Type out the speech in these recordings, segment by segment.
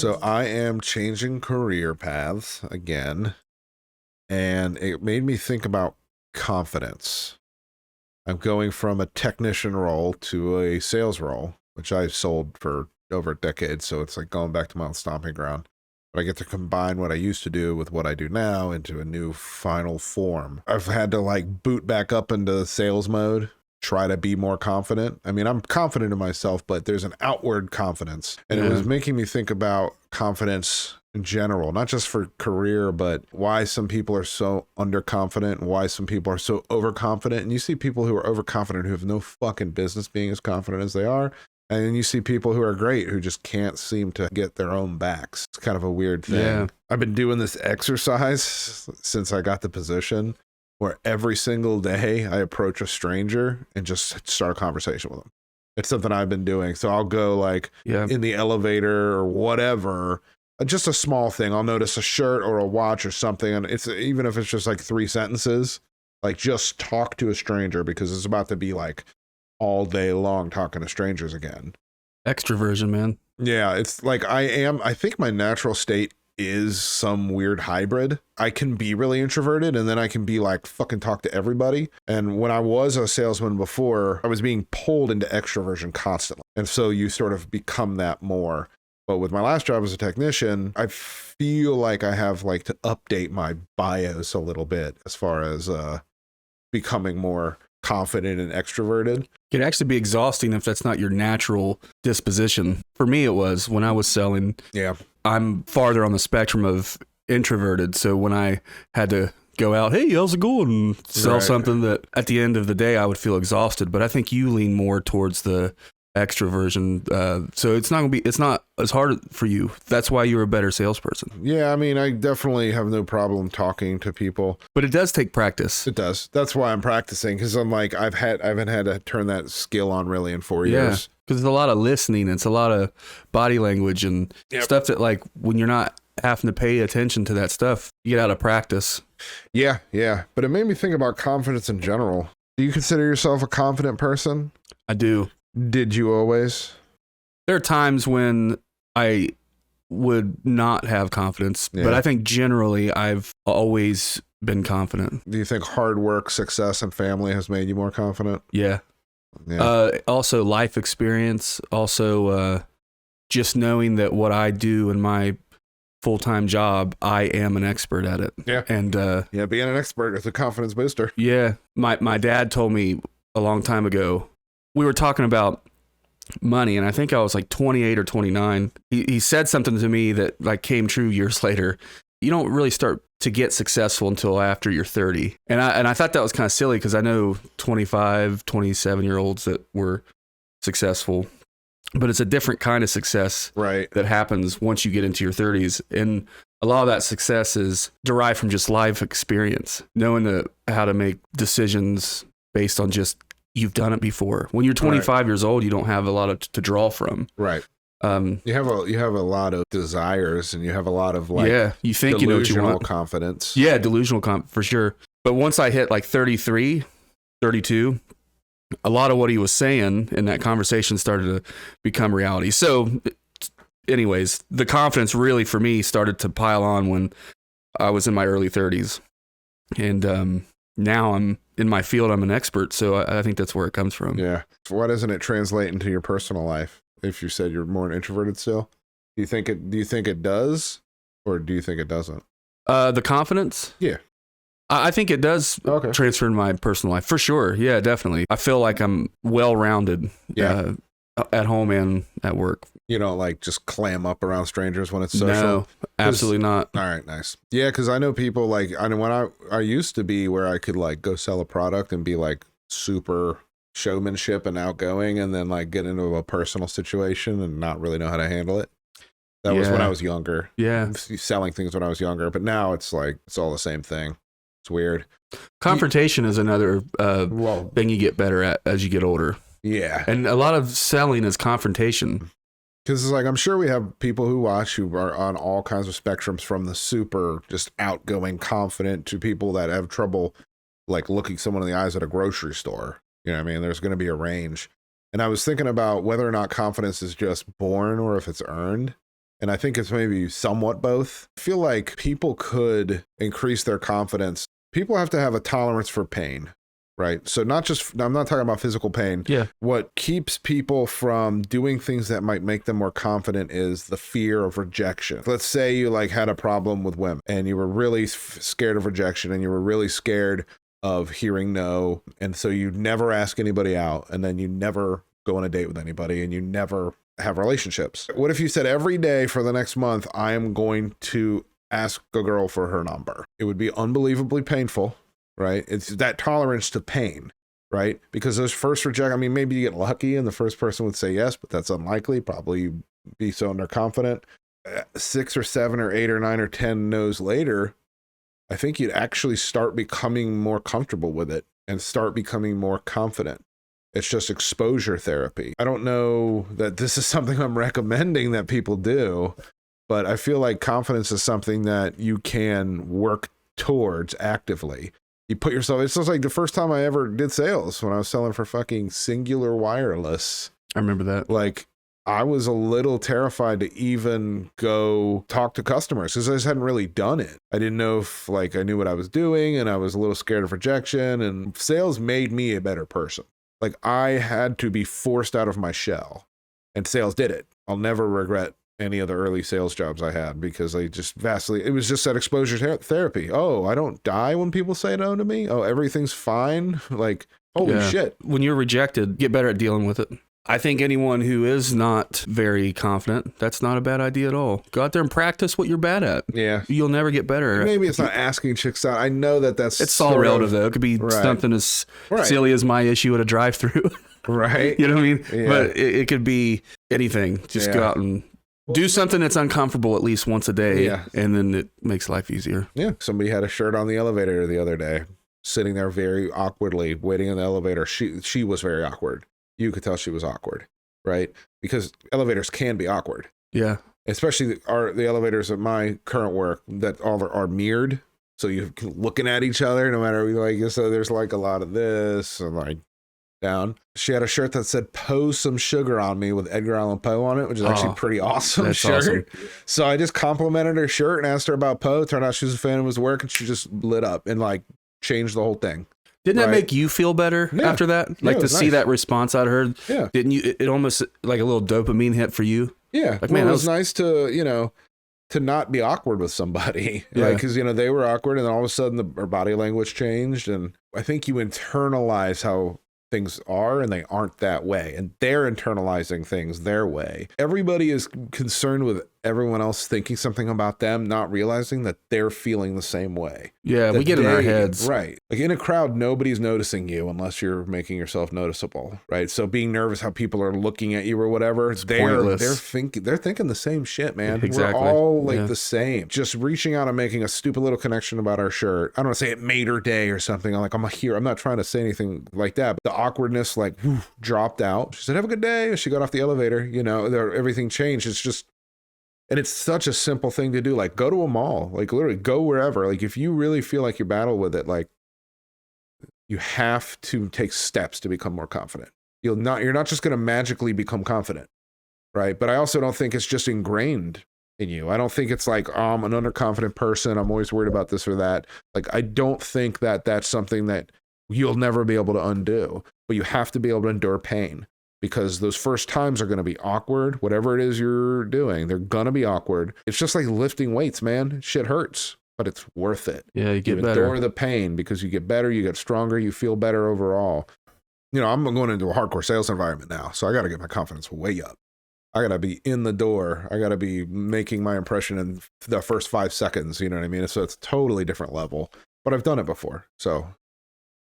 So I am changing career paths again, and it made me think about confidence. I'm going from a technician role to a sales role, which I've sold for over a decade. So it's like going back to my old stomping ground. But I get to combine what I used to do with what I do now into a new final form. I've had to like boot back up into sales mode, try to be more confident. I mean, I'm confident in myself, but there's an outward confidence. And it was making me think about confidence in general, not just for career, but why some people are so underconfident and why some people are so overconfident. And you see people who are overconfident who have no fucking business being as confident as they are. And then you see people who are great who just can't seem to get their own backs. It's kind of a weird thing. Yeah. I've been doing this exercise since I got the position where every single day I approach a stranger and just start a conversation with them. It's something I've been doing. So I'll go like in the elevator or whatever, just a small thing. I'll notice a shirt or a watch or something. And it's even if it's just like 3 sentences, like just talk to a stranger because it's about to be like all day long talking to strangers again. Extroversion, man. Yeah, it's like I think my natural state is some weird hybrid. I can be really introverted and then I can be like fucking talk to everybody. And when I was a salesman before, I was being pulled into extroversion constantly. And so you sort of become that more. But with my last job as a technician, I feel like I have like to update my BIOS a little bit as far as becoming more confident and extroverted. It can actually be exhausting if that's not your natural disposition. For me, it was when I was selling. Yeah. I'm farther on the spectrum of introverted. So when I had to go out, hey, how's it going? And sell something that at the end of the day, I would feel exhausted. But I think you lean more towards the extroversion. So it's not as hard for you. That's why you're a better salesperson. Yeah. I mean, I definitely have no problem talking to people, but it does take practice. It does. That's why I'm practicing. Cause I'm like, I haven't had to turn that skill on really in 4 years. Cause it's a lot of listening. It's a lot of body language and stuff that like when you're not having to pay attention to that stuff, you get out of practice. Yeah. Yeah. But it made me think about confidence in general. Do you consider yourself a confident person? I do. Did you always? There are times when I would not have confidence, but I think generally I've always been confident. Do you think hard work, success, and family has made you more confident? Yeah. Also life experience, also just knowing that what I do in my full-time job, I am an expert at it. Yeah. And being an expert is a confidence booster. Yeah. My dad told me a long time ago, we were talking about money, and I think I was like 28 or 29. He said something to me that like came true years later. You don't really start to get successful until after you're 30. And I thought that was kind of silly because I know 25, 27-year-olds that were successful, but it's a different kind of success that happens once you get into your 30s. And a lot of that success is derived from just life experience, knowing how to make decisions based on just you've done it before. When you're 25 years old, you don't have a lot to draw from. Right. You have a lot of desires and you have a lot of like you think you know what you want. Confidence. Yeah, delusional for sure. But once I hit like 33, 32, a lot of what he was saying in that conversation started to become reality. So anyways, the confidence really for me started to pile on when I was in my early 30s. And now I'm in my field, I'm an expert. So I think that's where it comes from. Yeah. Why doesn't it translate into your personal life? If you said you're more introverted still, do you think it does, or do you think it doesn't? The confidence? Yeah. I think it does transfer in my personal life for sure. Yeah, definitely. I feel like I'm well-rounded at home and at work. You don't like just clam up around strangers when it's social? No, absolutely not. All right, nice. Yeah, because I know people like, I know when I used to be where I could like go sell a product and be like super showmanship and outgoing and then like get into a personal situation and not really know how to handle it. That was when I was younger. Yeah. Selling things when I was younger, but now it's like, it's all the same thing. It's weird. Confrontation is another thing you get better at as you get older. Yeah. And a lot of selling is confrontation. Because it's like, I'm sure we have people who watch who are on all kinds of spectrums, from the super just outgoing, confident to people that have trouble like looking someone in the eyes at a grocery store. You know what I mean? There's going to be a range. And I was thinking about whether or not confidence is just born or if it's earned. And I think it's maybe somewhat both. I feel like people could increase their confidence. People have to have a tolerance for pain, right? So not just, I'm not talking about physical pain. Yeah. What keeps people from doing things that might make them more confident is the fear of rejection. Let's say you like had a problem with women and you were really scared of rejection and you were really scared of hearing no. And so you never ask anybody out, and then you never go on a date with anybody, and you never have relationships. What if you said every day for the next month, I am going to ask a girl for her number? It would be unbelievably painful, right? It's that tolerance to pain, right? Because those first reject, I mean, maybe you get lucky and the first person would say yes, but that's unlikely. Probably be so underconfident. 6 or 7 or 8 or 9 or 10 no's later, I think you'd actually start becoming more comfortable with it and start becoming more confident. It's just exposure therapy. I don't know that this is something I'm recommending that people do, but I feel like confidence is something that you can work towards actively. You put yourself, it's just like the first time I ever did sales when I was selling for fucking Singular Wireless. I remember that. Like, I was a little terrified to even go talk to customers because I just hadn't really done it. I didn't know if like I knew what I was doing, and I was a little scared of rejection, and sales made me a better person. Like, I had to be forced out of my shell, and sales did it. I'll never regret any of the early sales jobs I had because I just it was just that exposure therapy. Oh, I don't die when people say no to me. Oh, everything's fine. Like, holy shit. When you're rejected, get better at dealing with it. I think anyone who is not very confident, that's not a bad idea at all. Go out there and practice what you're bad at. Yeah. You'll never get better. Maybe it's not asking chicks out. I know that's... It's all relative, though. It could be something as silly as my issue at a drive-thru. Right. You know what I mean? Yeah. But it could be anything. Just go out and do something that's uncomfortable at least once a day, and then it makes life easier. Yeah. Somebody had a shirt on the elevator the other day, sitting there very awkwardly, waiting in the elevator. She was very awkward. You could tell she was awkward, right? Because elevators can be awkward. Yeah. Especially the elevators at my current work that all are mirrored. So you're looking at each other no matter like, so there's like a lot of this and like down. She had a shirt that said "Pour some sugar on me" with Edgar Allan Poe on it, which is actually pretty awesome. That's shirt. Awesome. So I just complimented her shirt and asked her about Poe. Turned out she was a fan of his work, and she just lit up and like changed the whole thing. Didn't that make you feel better after that? Like to see that response out of her? Yeah. Didn't you? It almost like a little dopamine hit for you? Yeah. Like, man, it was nice to, to not be awkward with somebody. Yeah. Right? Because, they were awkward and then all of a sudden our body language changed. And I think you internalize how things are and they aren't that way. And they're internalizing things their way. Everybody is concerned with everyone else thinking something about them, not realizing that they're feeling the same way. Yeah, we get in our heads. Right. Like in a crowd, nobody's noticing you unless you're making yourself noticeable. Right. So being nervous how people are looking at you or whatever, they're thinking the same shit, man. Exactly. We're all like the same. Just reaching out and making a stupid little connection about our shirt. I don't want to say it made her day or something. I'm not trying to say anything like that. But the awkwardness dropped out. She said, "Have a good day." She got off the elevator. Everything changed. It's just. And it's such a simple thing to do. Like, go to a mall. Like, literally, go wherever. Like, if you really feel like you battle with it, like, you have to take steps to become more confident. You're not just going to magically become confident, right? But I also don't think it's just ingrained in you. I don't think it's like, oh, I'm an underconfident person. I'm always worried about this or that. Like, I don't think that that's something that you'll never be able to undo. But you have to be able to endure pain. Because those first times are going to be awkward. Whatever it is you're doing, they're going to be awkward. It's just like lifting weights, man. Shit hurts, but it's worth it. Yeah, you get better. Endure the pain because you get better, you get stronger, you feel better overall. I'm going into a hardcore sales environment now, so I got to get my confidence way up. I got to be in the door. I got to be making my impression in the first 5 seconds. You know what I mean? So it's a totally different level, but I've done it before. So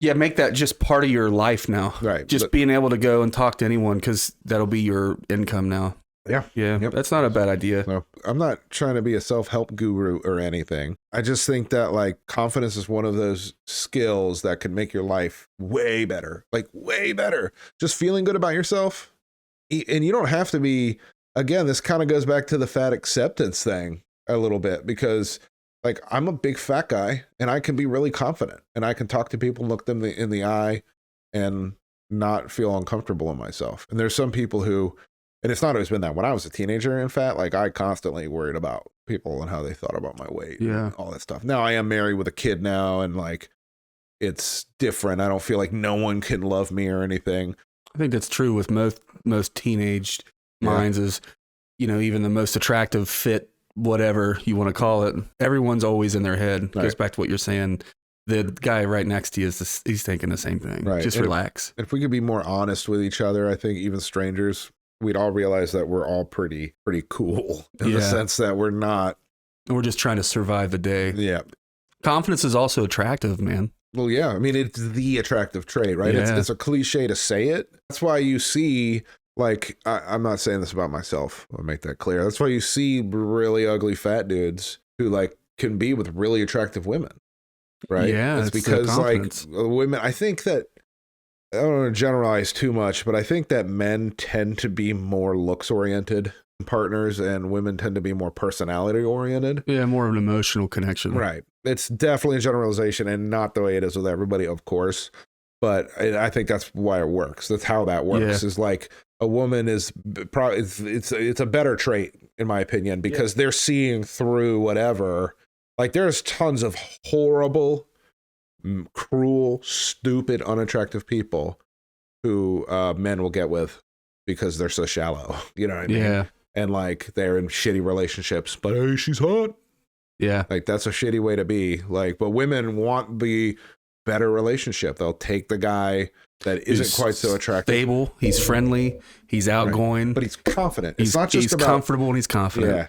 yeah, make that just part of your life now. Right. Just being able to go and talk to anyone because that'll be your income now. Yeah. Yeah. Yep. That's not a bad idea. No, I'm not trying to be a self-help guru or anything. I just think that like confidence is one of those skills that can make your life way better, like way better. Just feeling good about yourself. And you don't have to be, again, this kind of goes back to the fat acceptance thing a little bit because like I'm a big fat guy and I can be really confident and I can talk to people and look them in the eye and not feel uncomfortable in myself. And there's some people who And it's not always been that. When I was a teenager and fat, like I constantly worried about people and how they thought about my weight. Yeah. And all that stuff. Now I am married with a kid now, and like it's different. I don't feel like no one can love me or anything. I think that's true with most teenaged minds is, you know, even the most attractive, fit, whatever you want to call it, everyone's always in their head. It goes back to what you're saying. The guy right next to you he's thinking the same thing. Right. Just relax. If we could be more honest with each other, I think even strangers, we'd all realize that we're all pretty cool in the sense that we're just trying to survive the day. Yeah. Confidence is also attractive, man. Well, yeah. I mean, it's the attractive trait, right? Yeah. It's a cliche to say it. That's why you see, like, I'm not saying this about myself. I'll make that clear. That's why you see really ugly fat dudes who like can be with really attractive women, right? Yeah. It's because like women, I think that, I don't want to generalize too much, but I think that men tend to be more looks oriented partners and women tend to be more personality oriented. Yeah, more of an emotional connection. Right. It's definitely a generalization and not the way it is with everybody, of course. But I think that's why it works. That's how that works. Is like a woman is probably it's a better trait in my opinion because they're seeing through whatever. Like there's tons of horrible, cruel, stupid, unattractive people who men will get with because they're so shallow. You know what I mean? Yeah. And like they're in shitty relationships, but hey, she's hot. Yeah. Like that's a shitty way to be. Like, but women want the better relationship. They'll take the guy that isn't quite so attractive. Stable. He's friendly. He's outgoing. But he's confident. He's not just comfortable and he's confident. Yeah.